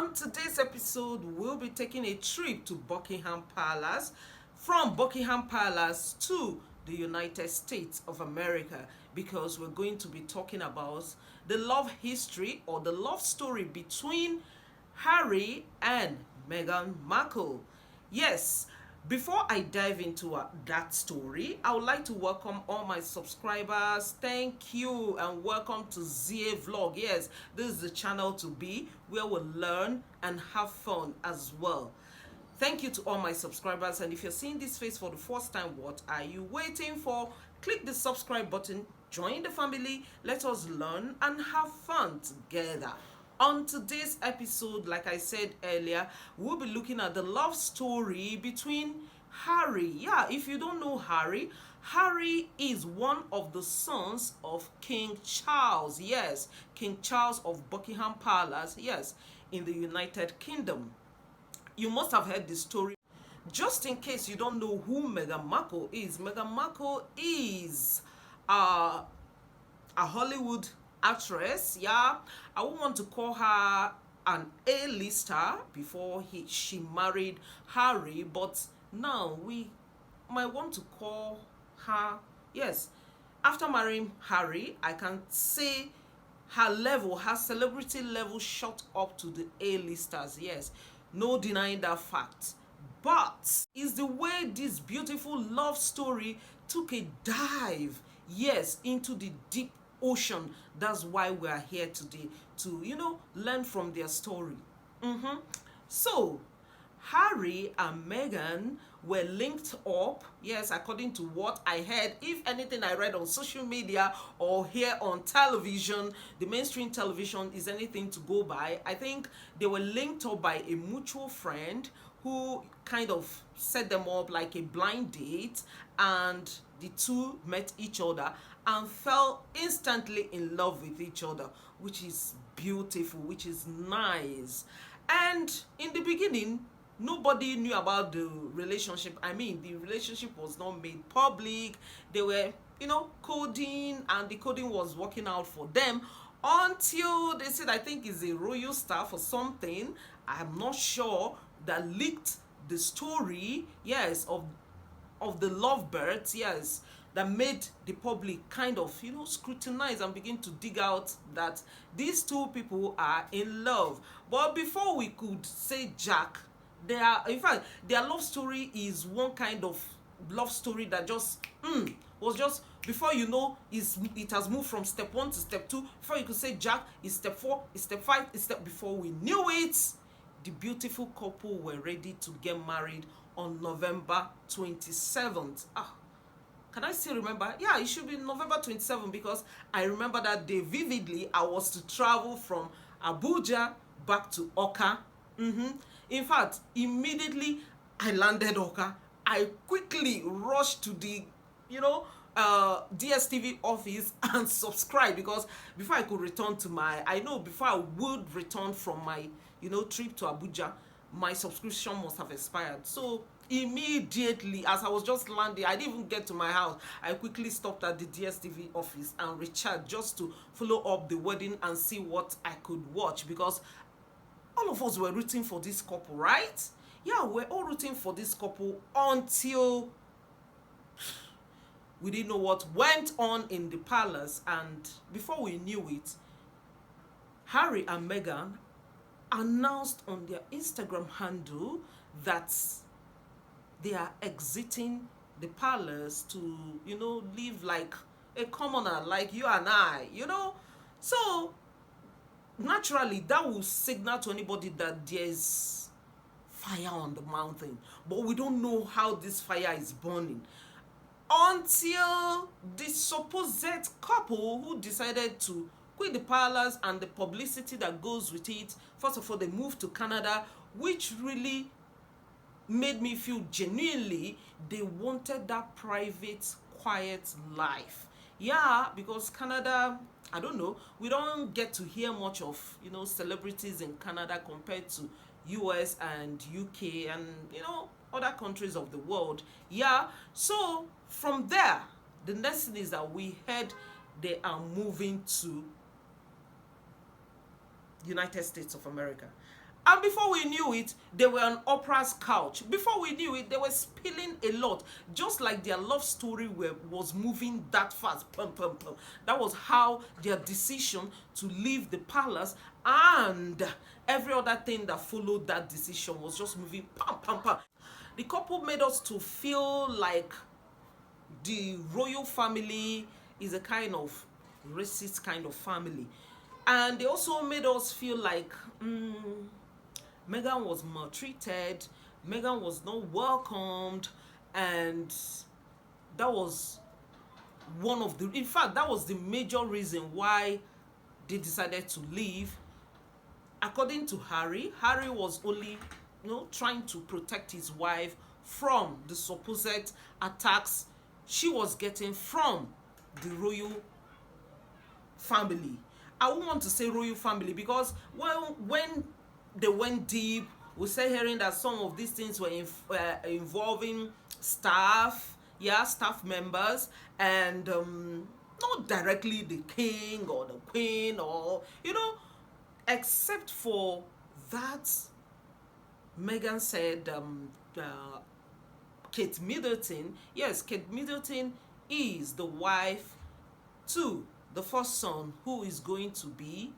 On today's episode, we'll be taking a trip to Buckingham Palace, from Buckingham Palace to the United States of America, because we're going to be talking about the love history or the love story between Harry and Meghan Markle. Yes, before I dive into that story, I would like to welcome all my subscribers. Thank you and welcome to ZA Vlog. Yes, this is the channel to be where we'll learn and have fun as well. Thank you to all my subscribers, and if you're seeing this face for the first time, what are you waiting for? Click the subscribe button, join the family, let us learn and have fun together. On today's episode, like I said earlier, we'll be looking at the love story between Harry. Yeah, if you don't know Harry, Harry is one of the sons of King Charles. Yes, King Charles of Buckingham Palace. Yes, in the United Kingdom. You must have heard the story. Just in case you don't know who Meghan Markle is is a Hollywood actress. Yeah, I would want to call her an A-lister before she married Harry, but now we might want to call her, yes, after marrying Harry, I can say her celebrity level shot up to the A-listers. Yes, no denying that fact. But is the way this beautiful love story took a dive, yes, into the deep ocean. That's why we are here today, to learn from their story. So Harry and Meghan were linked up, yes, according to what I heard. If anything I read on social media or here on television, the mainstream television is anything to go by, I think they were linked up by a mutual friend who kind of set them up like a blind date, and the two met each other and fell instantly in love with each other, which is beautiful, which is nice. And in the beginning, nobody knew about the relationship. I mean, the relationship was not made public. They were, coding, and the coding was working out for them until they said, I think it's a royal staff or something, I'm not sure, that leaked the story, yes, of the lovebirds, yes, that made the public kind of, scrutinize and begin to dig out that these two people are in love. But before we could say Jack, in fact, their love story is one kind of love story that was just, before you know, it has moved from step 1 to step 2. Before you could say Jack, is step 4, is step 5, is step, before we knew it, the beautiful couple were ready to get married on November 27th. Can I still remember? Yeah, it should be November 27th, because I remember that day vividly. I was to travel from Abuja back to Oka. In fact, immediately I landed Oka, I quickly rushed to the, DSTV office and subscribe, because before I could return to before I would return from my, trip to Abuja, my subscription must have expired. So immediately, as I was just landing, I didn't even get to my house, I quickly stopped at the DSTV office and recharged, just to follow up the wedding and see what I could watch, because all of us were rooting for this couple, right? Yeah, we're all rooting for this couple until we didn't know what went on in the palace. And before we knew it, Harry and Meghan announced on their Instagram handle that they are exiting the palace to, live like a commoner, like you and I, So naturally, that will signal to anybody that there's fire on the mountain. But we don't know how this fire is burning until the supposed couple who decided to quit the palace and the publicity that goes with it. First of all, they moved to Canada, which really made me feel genuinely they wanted that private, quiet life. Yeah, because Canada, I don't know, we don't get to hear much of, celebrities in Canada compared to US and UK and, other countries of the world. Yeah, so from there, the next thing is that we heard they are moving to United States of America. And before we knew it, they were on Oprah's couch. Before we knew it, they were spilling a lot. Just like their love story was moving that fast. Pum, pum, pum. That was how their decision to leave the palace and every other thing that followed that decision was just moving. Pum, pum, pum. The couple made us to feel like the royal family is a kind of racist kind of family. And they also made us feel like Meghan was maltreated, Meghan was not welcomed, and that was in fact, that was the major reason why they decided to leave. According to Harry, Harry was only, trying to protect his wife from the supposed attacks she was getting from the royal family. I won't want to say royal family because, well, when they went deep, we started hearing that some of these things were involving staff, staff members, and not directly the king or the queen, or except for that. Meghan said Kate Middleton, yes, Kate Middleton is the wife to the first son who is going to be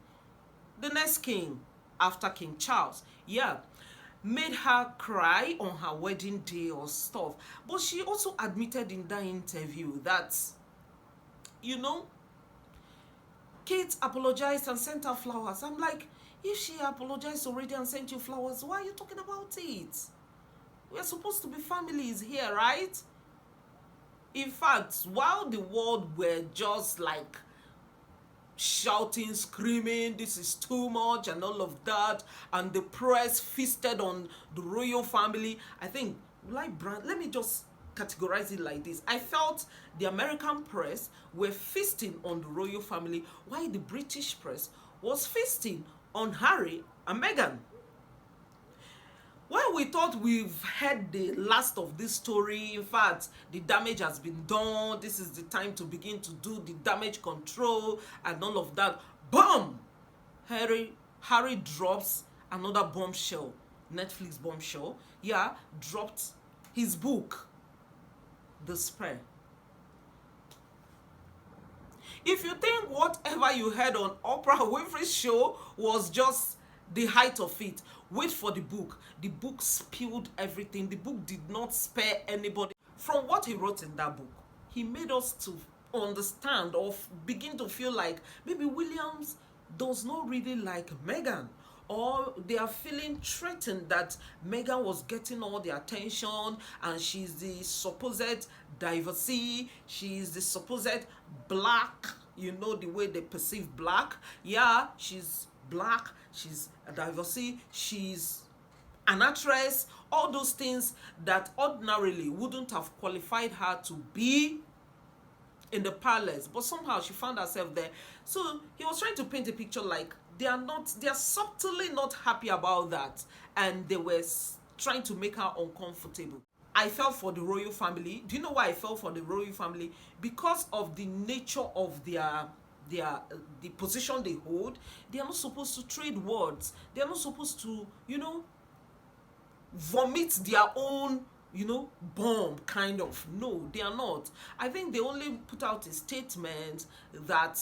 the next king after King Charles. Yeah, made her cry on her wedding day or stuff. But she also admitted in that interview that, Kate apologized and sent her flowers. I'm like, if she apologized already and sent you flowers, why are you talking about it? We're supposed to be families here, right? In fact, while the world were just like shouting, screaming, this is too much and all of that, and the press feasted on the royal family, I think, let me just categorize it like this. I felt the American press were feasting on the royal family, while the British press was feasting on Harry and Meghan. When we thought we've heard the last of this story, in fact, the damage has been done, this is the time to begin to do the damage control and all of that, boom! Harry drops another bombshell, Netflix bombshell, dropped his book, The Spare. If you think whatever you heard on Oprah Winfrey's show was just the height of it, wait for the book. The book spilled everything. The book did not spare anybody. From what he wrote in that book, he made us to understand or begin to feel like maybe Williams does not really like Meghan, or they are feeling threatened that Meghan was getting all the attention and she's the supposed divorcee, she's the supposed black, the way they perceive black. Yeah, she's black, she's a divorcee, she's an actress, all those things that ordinarily wouldn't have qualified her to be in the palace, but somehow she found herself there. So he was trying to paint a picture like they are subtly not happy about that, and they were trying to make her uncomfortable. I felt for the royal family. Do you know why I felt for the royal family? Because of the nature of the position they hold. They are not supposed to trade words. They are not supposed to, vomit their own, bomb, kind of. No, they are not. I think they only put out a statement that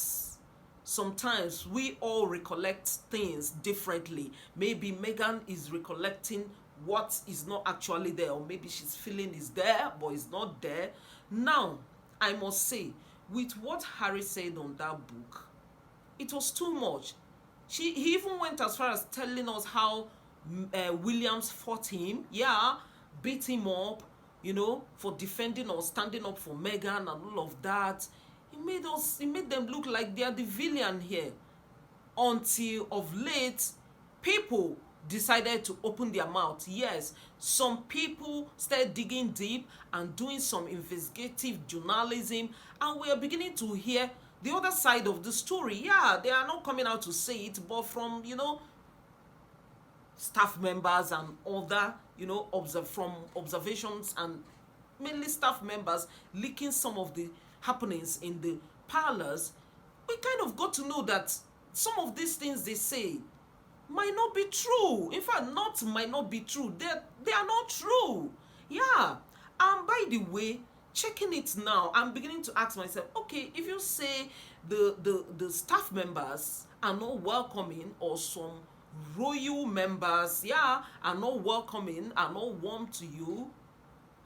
sometimes we all recollect things differently. Maybe Meghan is recollecting what is not actually there, or maybe she's feeling is there but it's not there. Now, I must say, with what Harry said on that book, it was too much. He even went as far as telling us how Williams fought him, beat him up, for defending or standing up for Meghan and all of that. He made them look like they are the villain here. Until of late, people decided to open their mouth. Yes, some people started digging deep and doing some investigative journalism, and we are beginning to hear the other side of the story. Yeah, they are not coming out to say it, but from, staff members and other, from observations, and mainly staff members leaking some of the happenings in the parlors, we kind of got to know that some of these things they say might not be true. In fact, not might not be true. They are not true. Yeah. And by the way, checking it now, I'm beginning to ask myself, okay, if you say the staff members are not welcoming, or some royal members, yeah, are not welcoming, are not warm to you,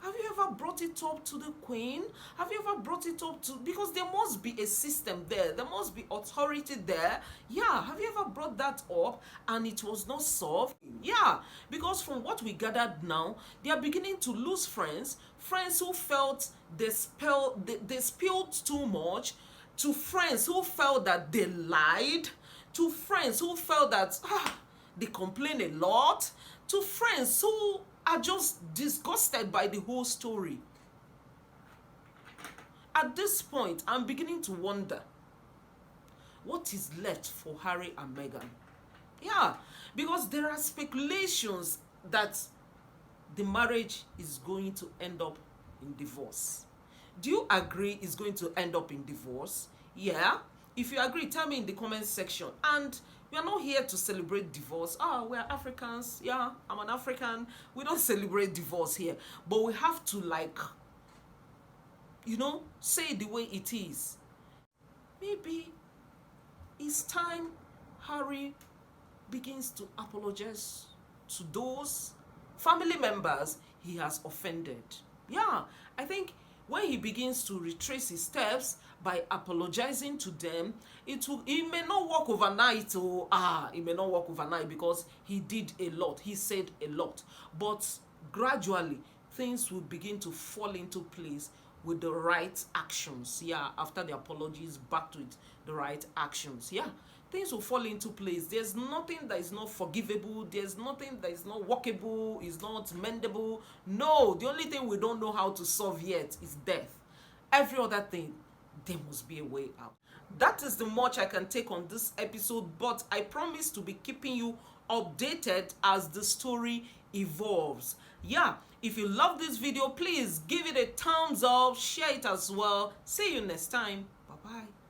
have you ever brought it up to the queen? Have you ever brought it up to, because there must be a system there, there must be authority there. Yeah, have you ever brought that up and it was not solved? Yeah, because from what we gathered now, they are beginning to lose friends who felt they spilled too much, to friends who felt that they lied, to friends who felt that they complain a lot, to friends who are just disgusted by the whole story. At this point, I'm beginning to wonder, what is left for Harry and Meghan? Yeah, because there are speculations that the marriage is going to end up in divorce. Do you agree it's going to end up in divorce? Yeah. If you agree, tell me in the comment section. And we are not here to celebrate divorce. We're Africans. Yeah, I'm an African. We don't celebrate divorce here. But we have to, like, say it the way it is. Maybe it's time Harry begins to apologize to those family members he has offended. Yeah, I think when he begins to retrace his steps by apologizing to them, it may not work overnight. It may not work overnight because he did a lot, he said a lot, but gradually things will begin to fall into place with the right actions. Yeah, after the apologies, back to it, the right actions. Yeah, things will fall into place. There's nothing that is not forgivable. There's nothing that is not workable, is not mendable. No, the only thing we don't know how to solve yet is death. Every other thing, there must be a way out. That is the much I can take on this episode, but I promise to be keeping you updated as the story evolves. Yeah, if you love this video, please give it a thumbs up, share it as well. See you next time. Bye bye.